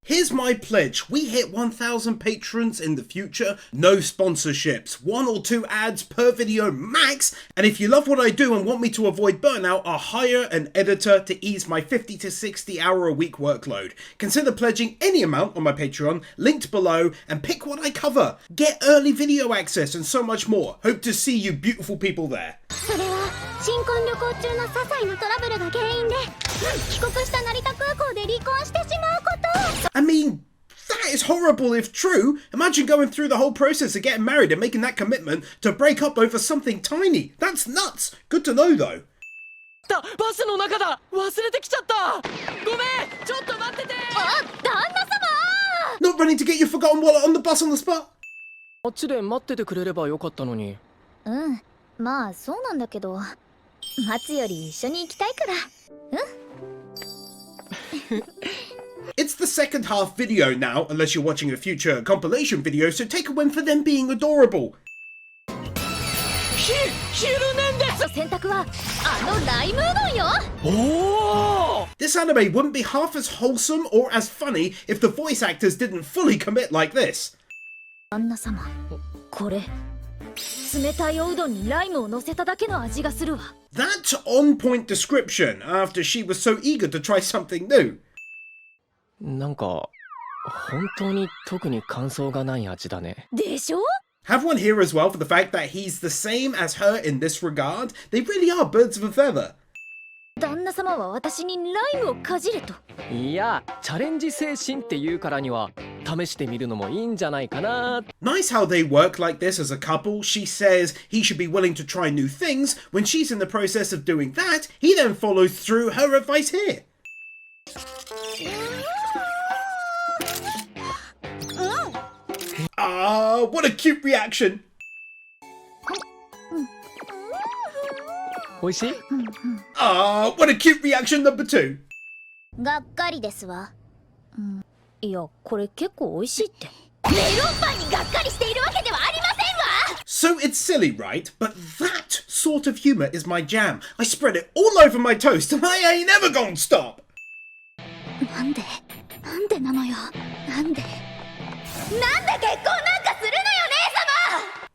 Here's my pledge. We hit 1,000 patrons in the future. No sponsorships. 1 or 2 ads per video max. And if you love what I do and want me to avoid burnout, I'll hire an editor to ease my 50 to 60 hour a week workload. Consider pledging any amount on my Patreon, linked below, and pick what I cover. Get early video access and so much more. Hope to see you beautiful people there. I mean, that is horrible if true. Imagine going through the whole process of getting married and making that commitment to break up over something tiny. That's nuts. Good to know though. Not running to get your forgotten wallet on the bus on the spot? It's the second half video now, unless you're watching a future compilation video, so take a win for them being adorable. This anime wouldn't be half as wholesome or as funny if the voice actors didn't fully commit like this. That's on-point description after she was so eager to try something new. Have one here as well for the fact that he's the same as her in this regard. They really are birds of a feather. Nice how they work like this as a couple. She says he should be willing to try new things. When she's in the process of doing that, he then follows through her advice here. Ah, what a cute reaction. Ah, what a cute reaction number 2. So it's silly, right? But that sort of humour is my jam. I spread it all over my toast and I ain't never gonna stop.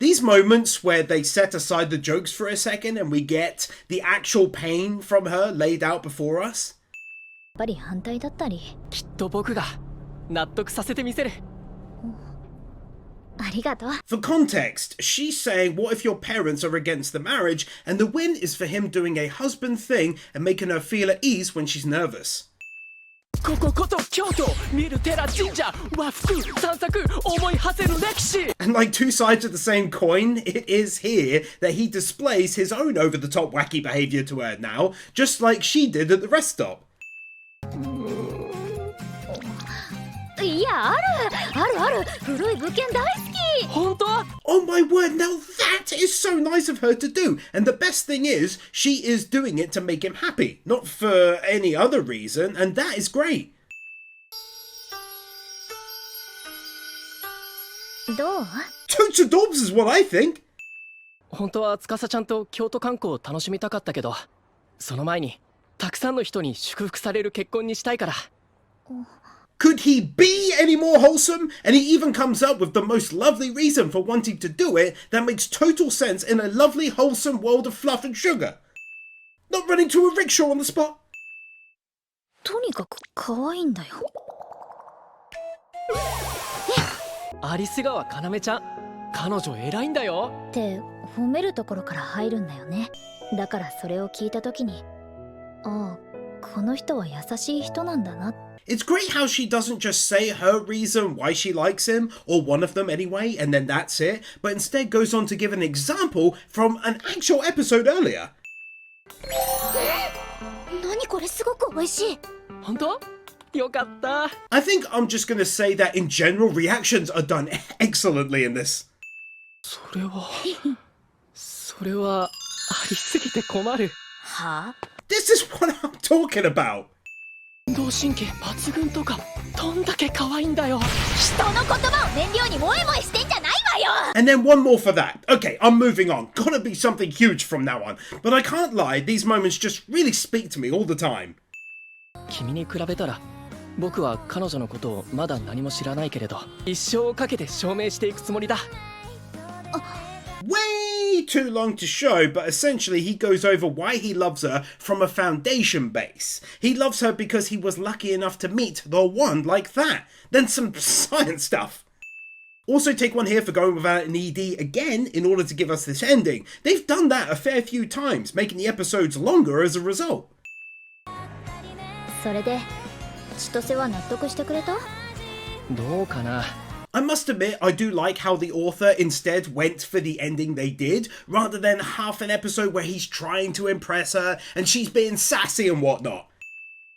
These moments where they set aside the jokes for a second and we get the actual pain from her laid out before us. For context, she's saying what if your parents are against the marriage, and the win is for him doing a husband thing and making her feel at ease when she's nervous. And like two sides of the same coin, it is here that he displays his own over-the-top wacky behaviour to her now, just like she did at the rest stop. Oh my word, now that is so nice of her to do. And the best thing is, she is doing it to make him happy, not for any other reason, and that is great. Totes adorbs is what I think. Could he be any more wholesome? And he even comes up with the most lovely reason for wanting to do it that makes total sense in a lovely wholesome world of fluff and sugar. Not running to a rickshaw on the spot. It's great how she doesn't just say her reason why she likes him, or one of them anyway, and then that's it, but instead goes on to give an example from an actual episode earlier. I think I'm just gonna say that in general, reactions are done excellently in this. This is what I'm talking about. And then one more for that. Okay, I'm moving on. Gotta be something huge from now on. But I can't lie, these moments just really speak to me all the time. 僕は彼女のことをまだ何も知らないけれど、一生をかけて証明していくつもりだ。Way too long to show, but essentially he goes over why he loves her from a foundation base. He loves her because he was lucky enough to meet the one like that. Then some science stuff. Also take one here for going without an ED again in order to give us this ending. They've done that a fair few times, making the episodes longer as a result. それで千歳は納得してくれた？どうかな。I must admit, I do like how the author instead went for the ending they did, rather than half an episode where he's trying to impress her and she's being sassy and whatnot.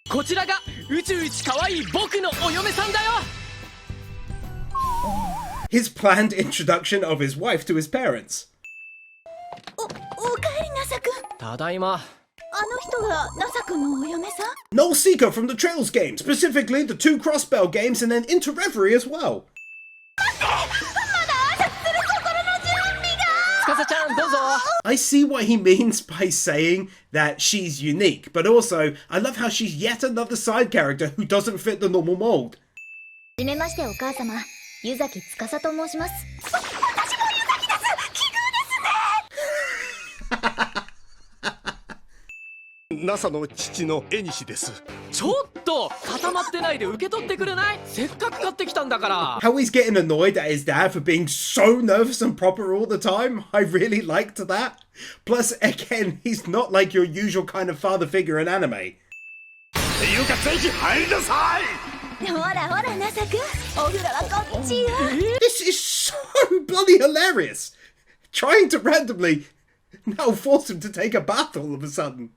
こちらが宇宙一可愛い僕のお嫁さんだよ。His planned introduction of his wife to his parents. おかえりなさくん。ただいま。あの人がなさくんのお嫁さん？ Noel Seeker from the Trails games, specifically the 2 Crossbell games and then Into Reverie as well. 司ちゃんどうぞ。 I see what he means by saying that she's unique, but also I love how she's yet another side character who doesn't fit the normal mold. はじめましてお母様、湯崎司と申します。私も湯崎です。奇遇ですね。NASA の父の絵西です。ちょっと固まってないで受け取ってくれない？せっかく買ってきたんだから。 How he's getting annoyed at his dad for being so nervous and proper all the time. I really liked that. Plus, again, he's not like your usual kind of father figure in anime. ていうかぜひ入りなさい。ほらほらなさくん、お風呂はこっちよ。 This is so bloody hilarious. Trying to randomly now force him to take a bath all of a sudden.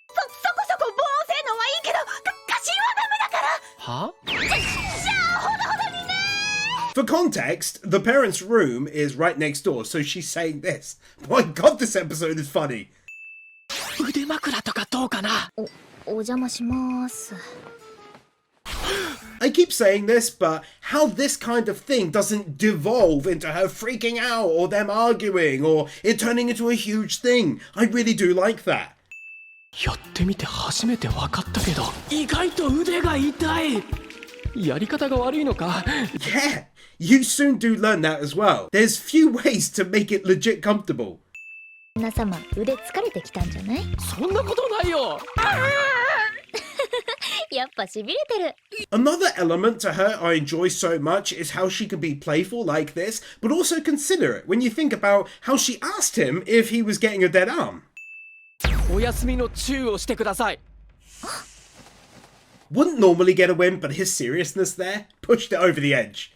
そこそこ防性能はいいけど、過信はダメだから。は？じゃあほどほどにね。 For context, the parents' room is right next door, so she's saying this. My god, this episode is funny. 腕枕とかどうかな。お邪魔します。 I keep saying this, but how this kind of thing doesn't devolve into her freaking out or them arguing or it turning into a huge thing. I really do like that. やってみて初めて分かったけど、意外と腕が痛い。やり方が悪いのか。 Yeah, you soon do learn that as well. There's few ways to make it legit comfortable. 皆様、腕疲れてきたんじゃない？そんなことないよ。やっぱしびれてる。 Another element to her I enjoy so much is how she can be playful like this, but also considerate when you think about how she asked him if he was getting a dead arm. お休みのチューをしてください。 Wouldn't normally get a win, but his seriousness there pushed it over the edge.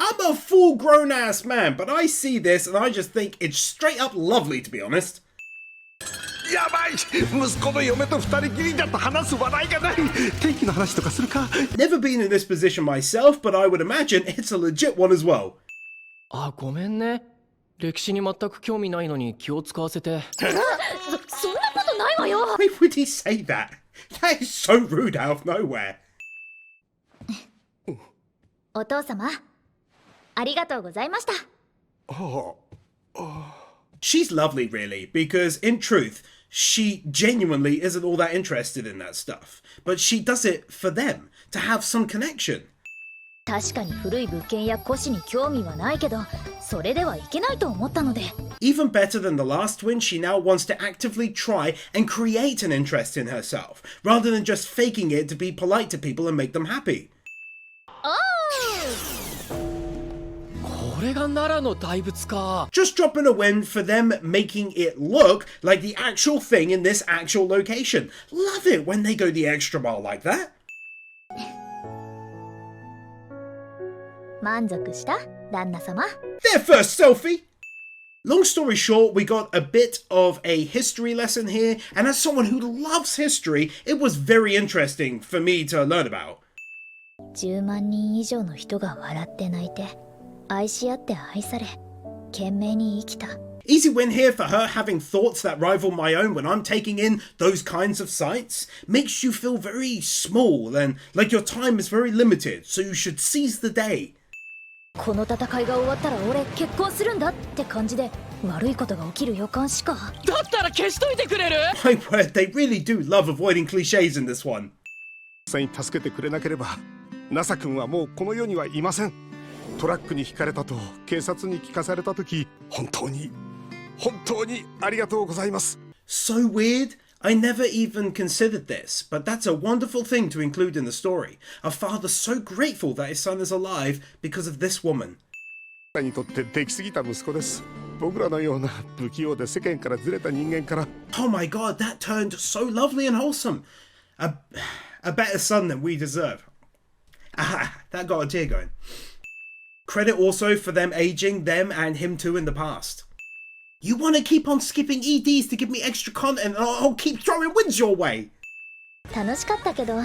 I'm a full grown ass man, but I see this and I just think it's straight up lovely, to be honest. やばい、息子の嫁と二人きりだと話す話題がない。天気の話とかするか？ Never been in this position myself, but I would imagine it's a legit one as well. あ、ごめんね。歴史に全く興味ないのに気を使わせて。そんなことないわよ。 Why would he say that? That is so rude out of nowhere. お父様、ありがとうございました。 She's lovely, really, because in truth, she genuinely isn't all that interested in that stuff. But she does it for them, to have some connection. 確かに古い物件や古紙に興味はないけど、それではいけないと思ったので。 Even better than the last twin, she now wants to actively try and create an interest in herself, rather than just faking it to be polite to people and make them happy. これが奈良の大仏か。 Just dropping a win for them making it look like the actual thing in this actual location. Love it when they go the extra mile like that. 満足した旦那様？ Their first selfie! Long story short, we got a bit of a history lesson here, and as someone who loves history, it was very interesting for me to learn about. 10万人以上の人が笑って泣いて、愛し合って愛され、懸命に生きた。 Easy win here for her having thoughts that rival my own when I'm taking in those kinds of sights. Makes you feel very small and like your time is very limited, so you should seize the day. この戦いが終わったら俺結婚するんだって感じで悪いことが起きる予感しか。だったら消しといてくれる？ My word, they really do love avoiding cliches in this one. さんに助けてくれなければナサ君はもうこの世にはいません。トラックにひかれたと警察に聞かされた時、本当にありがとうございます。 So weird. I never even considered this, but that's a wonderful thing to include in the story. A father so grateful that his son is alive because of this woman. にとって出来すぎた息子です。僕らのような不器用で世間からずれた人間から。 Oh my god, that turned so lovely and wholesome. A better son than we deserve. Ah, that got a tear going. Credit also for them aging, them and him too in the past. You want to keep on skipping EDs to give me extra content and I'll keep throwing wins your way. 楽しかったけど、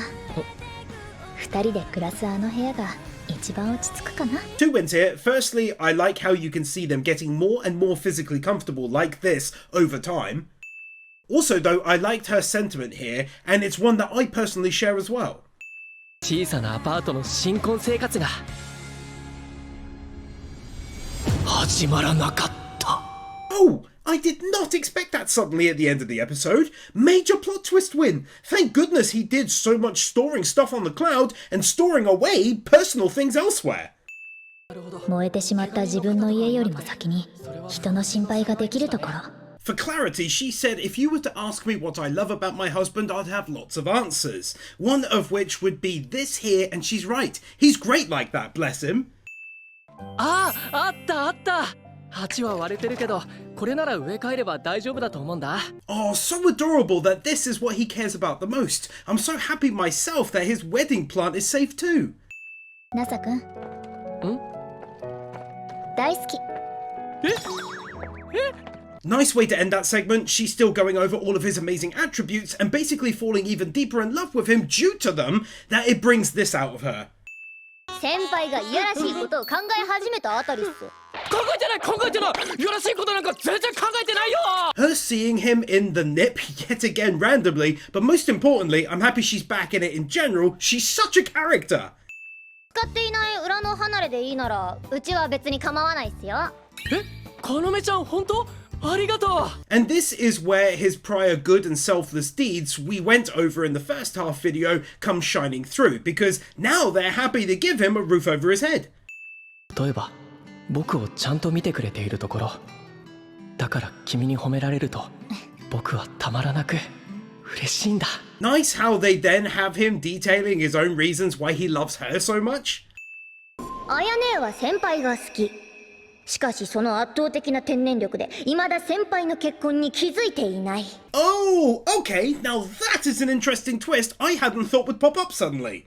二人で暮らすあの部屋が一番落ち着くかな。 Two wins here. Firstly, I like how you can see them getting more and more physically comfortable like this over time. Also though, I liked her sentiment here, and it's one that I personally share as well. 小さなアパートの新婚生活が始まらなかった。 Oh, I did not expect that suddenly at the end of the episode. Major plot twist win. Thank goodness he did so much storing stuff on the cloud and storing away personal things elsewhere. 燃えてしまった自分の家よりも先に人の心配ができるところ。 For clarity, she said if you were to ask me what I love about my husband, I'd have lots of answers. One of which would be this here, and she's right. He's great like that, bless him. あった。鉢は割れてるけど、これなら植え替えれば大丈夫だと思うんだ。 Oh, so adorable that this is what he cares about the most. I'm so happy myself that his wedding plant is safe too. ナサ君。大好き。Nice way to end that segment. She's still going over all of his amazing attributes and basically falling even deeper in love with him due to them, that it brings this out of her. 先輩がいやらしいことを考え始めたあたりっす。考えてないいやらしいことなんか全然考えてないよ。 Her seeing him in the nip yet again randomly, but most importantly, I'm happy she's back in it in general. She's such a character. 使っていない裏の離れでいいならうちは別に構わないっすよ。かなめちゃん本当？ありがとう。 And this is where his prior good and selfless deeds we went over in the first half video come shining through, because now they're happy to give him a roof over his head. 例えば僕をちゃんと見てくれているところだから君に褒められると僕はたまらなく嬉しいんだ。 Nice how they then have him detailing his own reasons why he loves her so much. あやねは先輩が好き。しかしその圧倒的な天然力で未だ先輩の結婚に気づいていない。 Oh, okay, now that is an interesting twist I hadn't thought would pop up suddenly.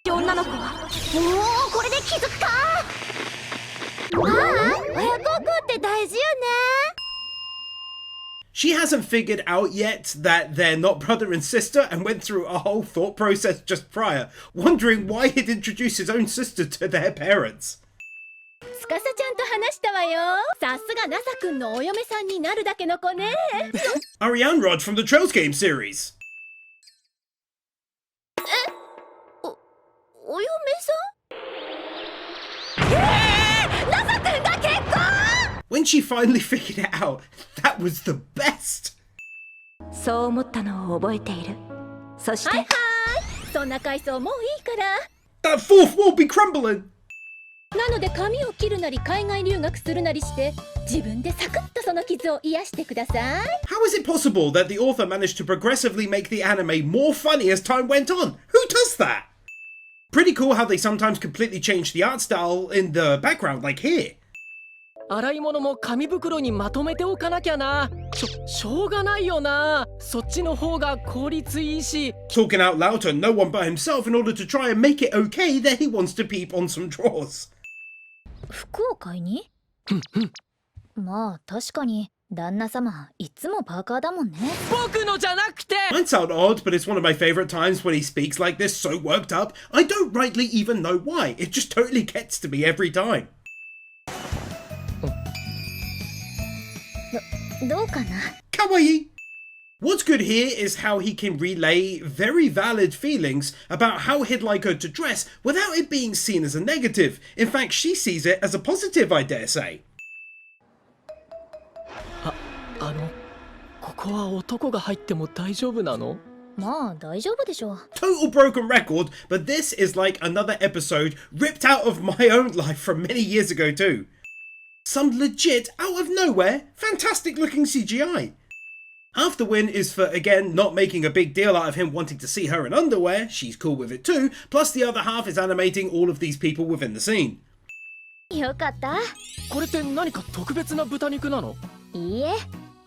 女の子はおお、これで気づくか。親孝行って大事よね。 She hasn't figured out yet that they're not brother and sister and went through a whole thought process just prior, wondering why he'd introduced his own sister to their parents. 司ちゃんと話したわよ。さすがナサ君のお嫁さんになるだけの子ね。Ariane Rod from the Trails game series. お嫁さん？ナサ君が結婚！ When she finally figured it out, that was the best. そう思ったのを覚えている。そしてはいそんな回想もういいから。 That fourth wall be crumbling. なので髪を切るなり海外留学するなりして自分でサクッとその傷を癒してください。 How is it possible that the author managed to progressively make the anime more funny as time went on? Who does that? Pretty cool how they sometimes completely change the art style in the background, like here. 洗い物も紙袋にまとめておかなきゃな。しょうがないよな。そっちの方が効率いいし。 Talking out loud to no one but himself in order to try and make it okay that he wants to peep on some drawers. 服を買いに？まあ確かに旦那様いつもパーカーだもんね。僕のじゃなくて。 Might sound odd, but it's one of my favourite times when he speaks like this, so worked up. I don't rightly even know why. It just totally gets to me every time. どうかな？ Kawaii! What's good here is how he can relay very valid feelings about how he'd like her to dress without it being seen as a negative. In fact, she sees it as a positive, I dare say. ここは男が入っても大丈夫なの？まあ大丈夫でしょう。 Total broken record, but this is like another episode ripped out of my own life from many years ago too. Some legit, out of nowhere, fantastic looking CGI. Half the win is for, again, not making a big deal out of him wanting to see her in underwear, she's cool with it too, plus the other half is animating all of these people within the scene. よかった。これって何か特別な豚肉なの？いいえ、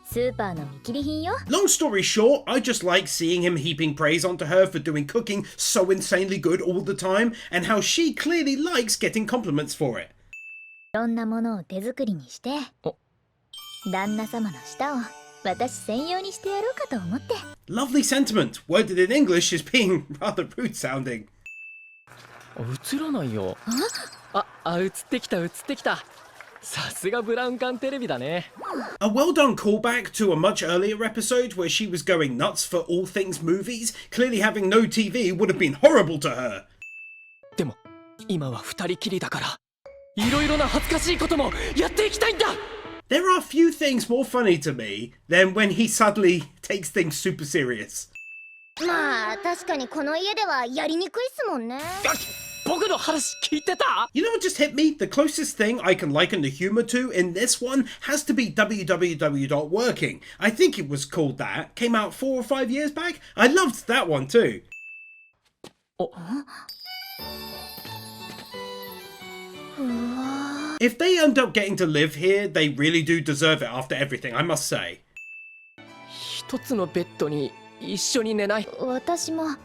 スーパーの見切り品よ。 Long story short, I just like seeing him heaping praise onto her for doing cooking so insanely good all the time, and how she clearly likes getting compliments for it. いろんなものを手作りにして、旦那様の舌を私専用にしてやろうかと思って。 Lovely sentiment, worded in English is being rather rude sounding. 映らないよ。映ってきた。さすがブラウン管テレビだね。 A well done callback to a much earlier episode where she was going nuts for all things movies. Clearly having no TV would have been horrible to her. でも今は二人きりだから、いろいろな恥ずかしいこともやっていきたいんだ。 There are few things more funny to me than when he suddenly takes things super serious. まあ確かにこの家ではやりにくいっすもんね。僕の話聞いてた？ You know what just hit me? The closest thing I can liken the humor to in this one has to be www.working. I think it was called that. Came out 4 or 5 years back. I loved that one too. If they end up getting to live here, they really do deserve it after everything, I must say. 一つのベッドに一緒に寝ない？私も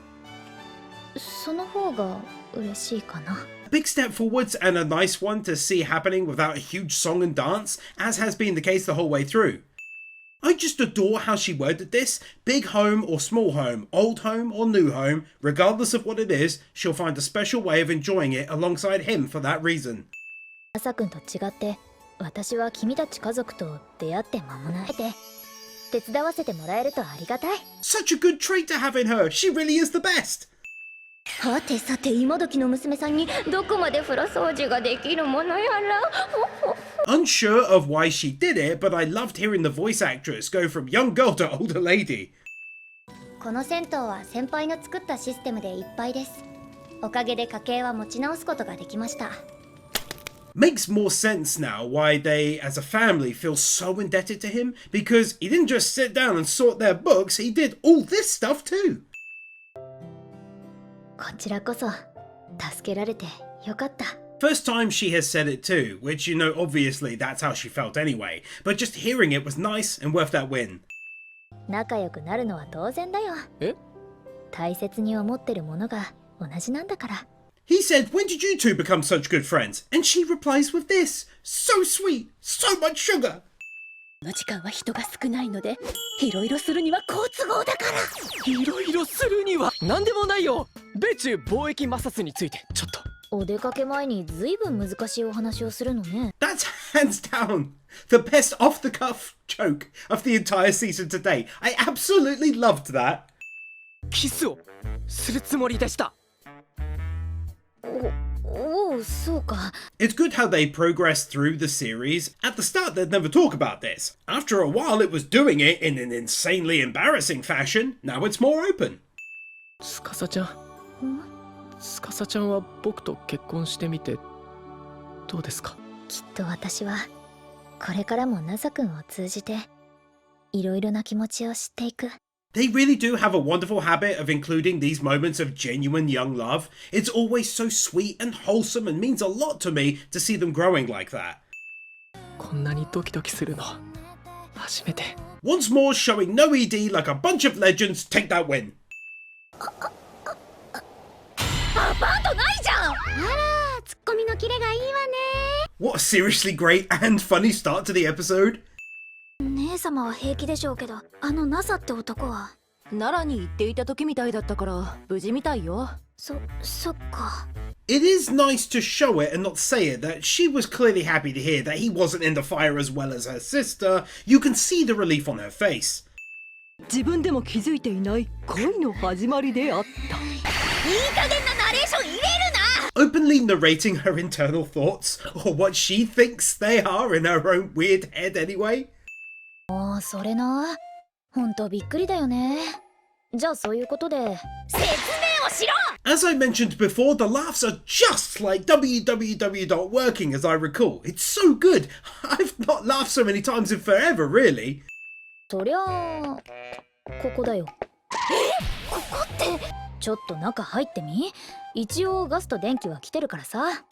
その方が嬉しいかな。 A big step forwards and a nice one to see happening without a huge song and dance, as has been the case the whole way through. I just adore how she worded this. Big home or small home, old home or new home, regardless of what it is, she'll find a special way of enjoying it alongside him for that reason. 朝くんと違って私は君たち家族と出会って間もないで手伝わせてもらえるとありがたい。 Such a good trait to have in her. She really is the best. はてさて今時の娘さんにどこまで風呂掃除ができるものやら。 Unsure of why she did it, but I loved hearing the voice actress go from young girl to older lady. この銭湯は先輩の作ったシステムでいっぱいです。おかげで家計は持ち直すことができました。 Makes more sense now why they, as a family, feel so indebted to him, because he didn't just sit down and sort their books, he did all this stuff too. こちらこそ助けられてよかった。 First time she has said it too, which, you know, obviously that's how she felt anyway, but just hearing it was nice and worth that win. 仲良くなるのは当然だよ。え？大切に思ってるものが同じなんだから。 He said, when did you two become such good friends? And she replies with this. So sweet, so much sugar. この時間は人が少ないのでいろいろするには好都合だから。いろいろするには何でもないよ。米中貿易摩擦についてちょっと。お出かけ前にずいぶん難しいお話をするのね。 That's hands down the best off-the-cuff joke of the entire season to date. I absolutely loved that. キスをするつもりでした。おお、そうか。 It's good how they progress through the series. At the start, they'd never talk about this. After a while, it was doing it in an insanely embarrassing fashion. Now it's more open. 司ちゃん。司ちゃんは僕と結婚してみてどうですか？きっと私はこれからもナサ君を通じていろいろな気持ちを知っていく。 They really do have a wonderful habit of including these moments of genuine young love. It's always so sweet and wholesome and means a lot to me to see them growing like that. こんなにドキドキするの初めて。 Once more showing no ED like a bunch of legends, take that win. アパートないじゃん。あら、ツッコミのキレがいいわね。 What a seriously great and funny start to the episode. 姉様は平気でしょうけど、あのナサって男は。奈良に行っていた時みたいだったから無事みたいよ。そっか。 It is nice to show it and not say it that she was clearly happy to hear that he wasn't in the fire as well as her sister. You can see the relief on her face. 自分でも気づいていない恋の始まりであった。いい加減なナレーション入れるな。 Openly narrating her internal thoughts, or what she thinks they are in her own weird head anyway. ああ、それな。ほんとびっくりだよね。じゃあそういうことで説明をしろ。 As I mentioned before, the laughs are just like www.working as I recall. It's so good. I've not laughed so many times in forever, really. そりゃあここだよ。ここってちょっと中入ってみ。一応ガスと電気は来てるからさ。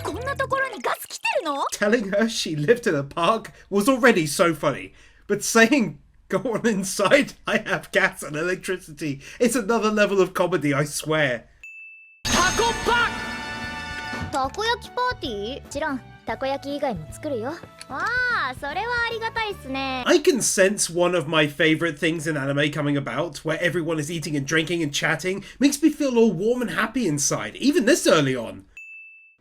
こんなところにガス来てるの？ Telling her she lived in a park was already so funny, but saying go on inside, I have gas and electricity, it's another level of comedy, I swear. たこ焼きパーティー？もちろんたこ焼き以外も作るよ。わあ、それはありがたいっすね。 I can sense one of my favourite things in anime coming about, where everyone is eating and drinking and chatting, makes me feel all warm and happy inside, even this early on.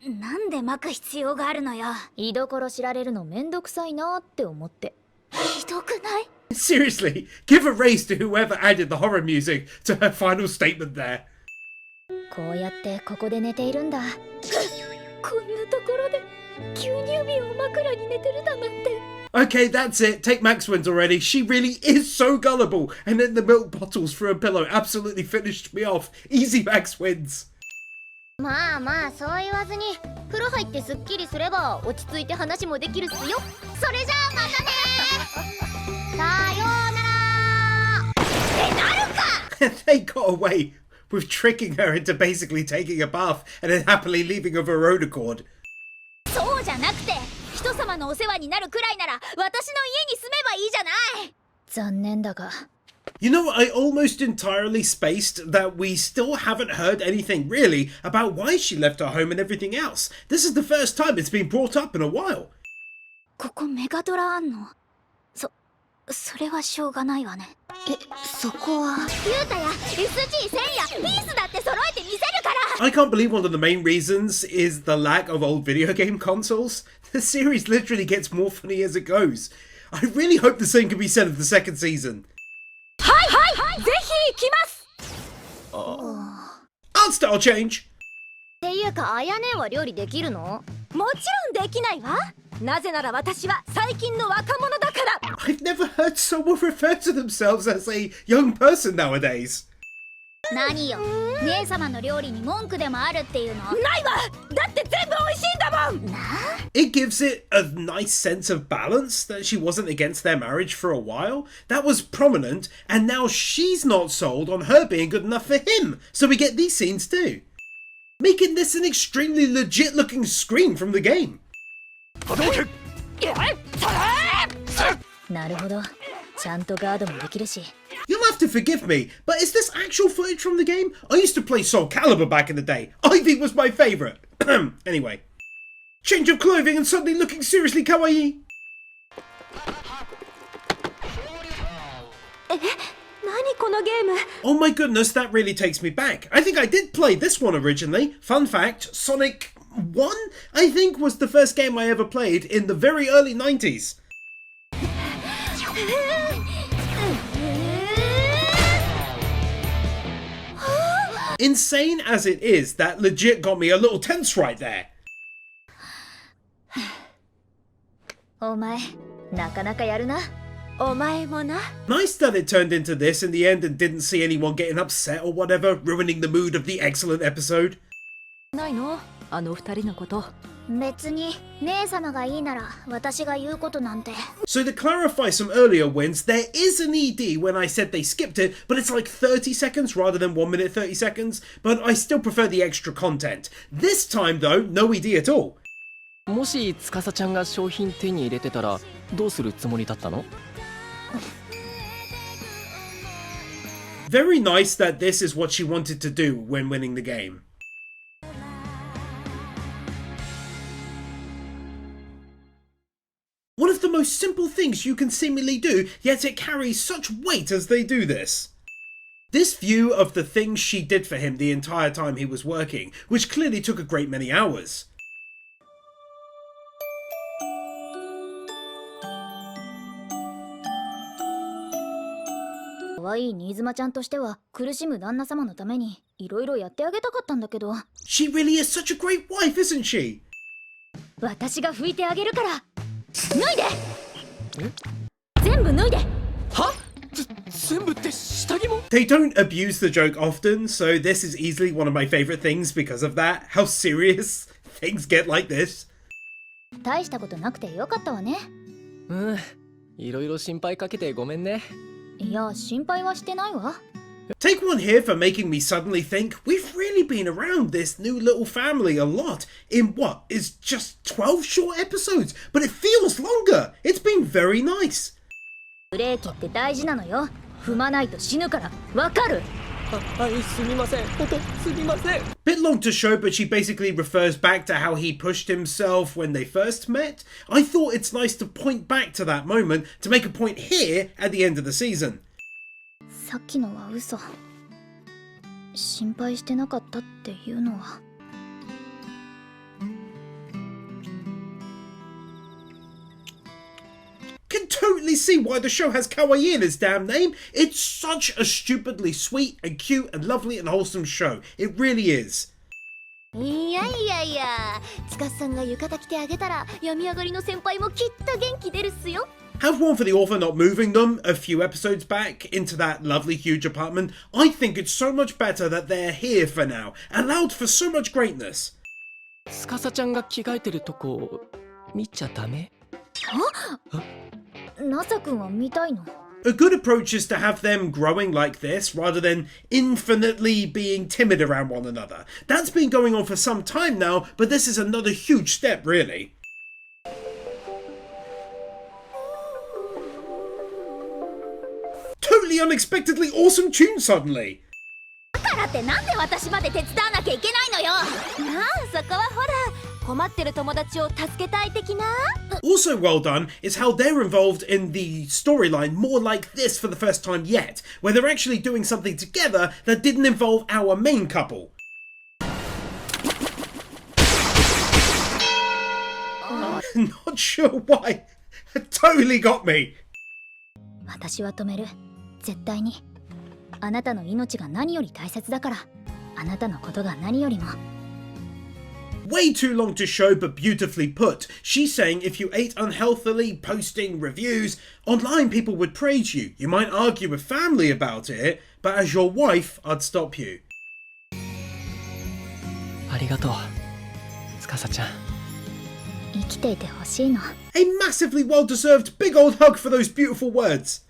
なんで巻く必要があるのよ。居所知られるのめんどくさいなって思って。ひどくない？ Seriously, give a raise to whoever added the horror music to her final statement there. こうやってここで寝ているんだ。こんなところで牛乳瓶を枕に寝てるだなんて。 Okay, that's it. Take Max wins already. She really is so gullible. And then the milk bottles for a pillow absolutely finished me off. Easy Max wins. まあまあ、そう言わずに風呂入ってすっきりすれば落ち着いて話もできるっすよ。それじゃあまたねー。さようなら。ってなるか。 They got away with tricking her into basically taking a bath and then happily leaving of her own accord. そうじゃなくて、人様のお世話になるくらいなら私の家に住めばいいじゃない。残念だが。You know, I almost entirely spaced that we still haven't heard anything really about why she left her home and everything else. This is the first time it's been brought up in a while. ここメガドラあんの？それはしょうがないわね。そこはユータや SG センやピースだって揃えてみせるから。 I can't believe one of the main reasons is the lack of old video game consoles. The series literally gets more funny as it goes. I really hope the same can be said of the second season. はい、ぜひ来ます。Art style change. っていうか、あやねは料理できるの？もちろんできないわ。なぜなら私は最近の若者だから。 I've never heard someone refer to themselves as a young person nowadays. 何よ、姉様の料理に文句でもあるっていうの？ないわ。だって全部美味しいんだもん。なあ。 It gives it a nice sense of balance that she wasn't against their marriage for a while. That was prominent, and now she's not sold on her being good enough for him. So we get these scenes too, making this an extremely legit looking scream from the game. なるほど。ちゃんとガードもできるし。 You'll have to forgive me, but is this actual footage from the game? I used to play Soul Calibur back in the day. Ivy was my favourite. Anyway. Change of clothing and suddenly looking seriously kawaii. 何このゲーム。 Oh my goodness, that really takes me back. I think I did play this one originally. Fun fact, Sonic 1, I think, was the first game I ever played in the very early 90s. Insane as it is, that legit got me a little tense right there. お前、なかなかやるな。お前もな。 Nice that it turned into this in the end and didn't see anyone getting upset or whatever, ruining the mood of the excellent episode. ないの？あの二人のこと。別に姉様がいいなら私が言うことなんて。 So to clarify some earlier wins, there is an ED when I said they skipped it, but it's like 30 seconds rather than 1 minute 30 seconds, but I still prefer the extra content. This time though, no ED at all. もし司ちゃんが商品手に入れてたらどうするつもりだったの？ Very nice that this is what she wanted to do when winning the game. One of the most simple things you can seemingly do, yet it carries such weight as they do this. This view of the things she did for him the entire time he was working, which clearly took a great many hours. 可愛い新妻ちゃんとしては苦しむ旦那様のためにいろいろやってあげたかったんだけど。 She really is such a great wife, isn't she? 私が拭いてあげるから。脱いで。全全部脱いで。は？全部って下着も？ They don't abuse the joke often, so this is easily one of my favorite things because of that. How serious things get like this. 大したことなくてよかったわね。うん、いろいろ心配かけてごめんね。いや、心配はしてないわ。Take one here for making me suddenly think we've really been around this new little family a lot in what is just 12 short episodes, but it feels longer. It's been very nice. ブレーキって大事なのよ。踏まないと死ぬから、わかる？はい、すみません。ほんと、すみません。 Bit long to show, but she basically refers back to how he pushed himself when they first met. I thought it's nice to point back to that moment to make a point here at the end of the season. さっきのは嘘。心配してなかったっていうのは。Can totally see why the show has kawaii in its damn name. It's such a stupidly sweet and cute and lovely and wholesome show. It really is. いやいやいや、司さんが浴衣着てあげたら病み上がりの先輩もきっと元気出るっすよ。Have one for the author not moving them a few episodes back into that lovely huge apartment. I think it's so much better that they're here for now, allowed for so much greatness. 司ちゃんが着替えてるとこ見ちゃダメ？ナサ君は見たいの？ A good approach is to have them growing like this rather than infinitely being timid around one another. That's been going on for some time now, but this is another huge step, really. Totally unexpectedly awesome tune suddenly. だからってなんで私まで手伝わなきゃいけないのよ。まあそこはほら、困ってる友達を助けたい的な。Also well done is how they're involved in the storyline more like this for the first time yet, where they're actually doing something together that didn't involve our main couple. Not sure why. Totally got me. 私は止める。絶対に。あなたの命が何より大切だから。あなたのことが何よりも。Way too long to show, but beautifully put. She's saying if you ate unhealthily, posting reviews, online people would praise you. You might argue with family about it, but as your wife, I'd stop you. ありがとう、司ちゃん。生きていてほしいの。A massively well-deserved big old hug for those beautiful words.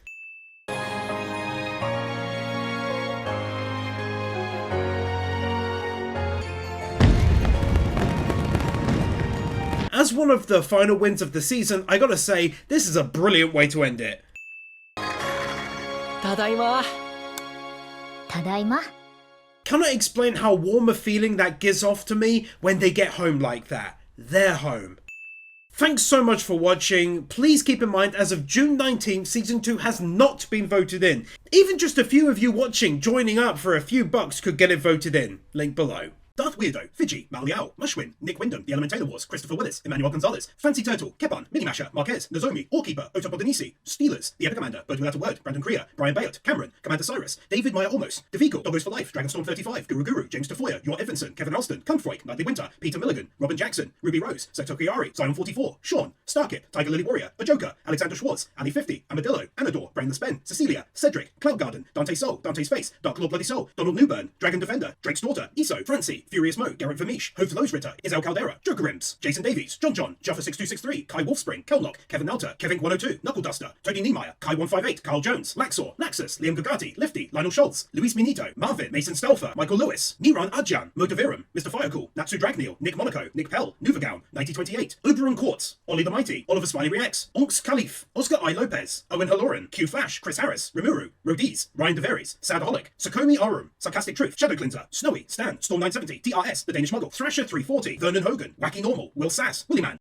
As one of the final wins of the season, I gotta say, this is a brilliant way to end it. ただいま。ただいま。 Cannot explain how warm a feeling that gives off to me when they get home like that. They're home. Thanks so much for watching. Please keep in mind, as of June 19th, Season 2 has not been voted in. Even just a few of you watching joining up for a few bucks could get it voted in. Link below. Darth Weirdo, Fiji, Maliao, Mushwin, Nick Wyndham, The Element Taylor Wars, Christopher Willis, Emmanuel Gonzalez, Fancy Turtle, Kepan, Minimasher, Marquez, Nozomi, Allkeeper, Otopodenisi, Steelers, The Epic Commander, Bird Without a Word, Brandon Crea, Brian Bayot, Cameron, Commander Cyrus, David Meyer Almost, Devico, Doggos for Life, Dragonstorm 35, Guru, James Tafoya, Yor Edvinson, Kevin Alston, Cumfroy, Nightly Winter, Peter Milligan, Robin Jackson, Ruby Rose, Setokiari, Zion 44, Sean, Starkip, Tiger Lily Warrior, Ajoka, Alexander Schwartz, Ali 50, Amadillo, Anador, Brainless Ben, Cecilia, Cedric, Cloud Garden, Dante Soul, Dante's Face, Dark Lord Bloody Soul, Donald Newburn, Dragon Defender, Drake's Daughter, Iso, Francie, Furious Mo, Garrett Vermeesh, Hove Ritter, Isel Caldera, Joker Rims, Jason Davies, John, Jaffa 6263, Kai Wolfspring, Kelnock, Kevin Nelter, Kevin 102, Knuckle Duster, Tony Niemeyer, Kai 158, Carl Jones, Laxor, Laxus, Liam Gagati, Lifty, Lionel Schultz, Luis Minito, Marvin, Mason Stelfer, Michael Lewis, Niran Adjan, Motivirum, Mr. Firecool, Natsu Dragneel, Nick Monaco, Nick Pell, Nuvagown, 9028, Oberon Quartz, Ollie the Mighty, Oliver Smiley Reacts, Onks Khalif, Oscar I. Lopez, Owen Haloran, Q Flash, Chris Harris, Rimuru, Rodiz, Ryan DeVeries, Sadaholic, Sakomi Arum, Sarcastic Truth, Shadow Cleanser, Snowy, Stan, Storm 970, TRS, The Danish Muggle, Thrasher 340, Vernon Hogan, Wacky Normal, Will Sass, Willy Man,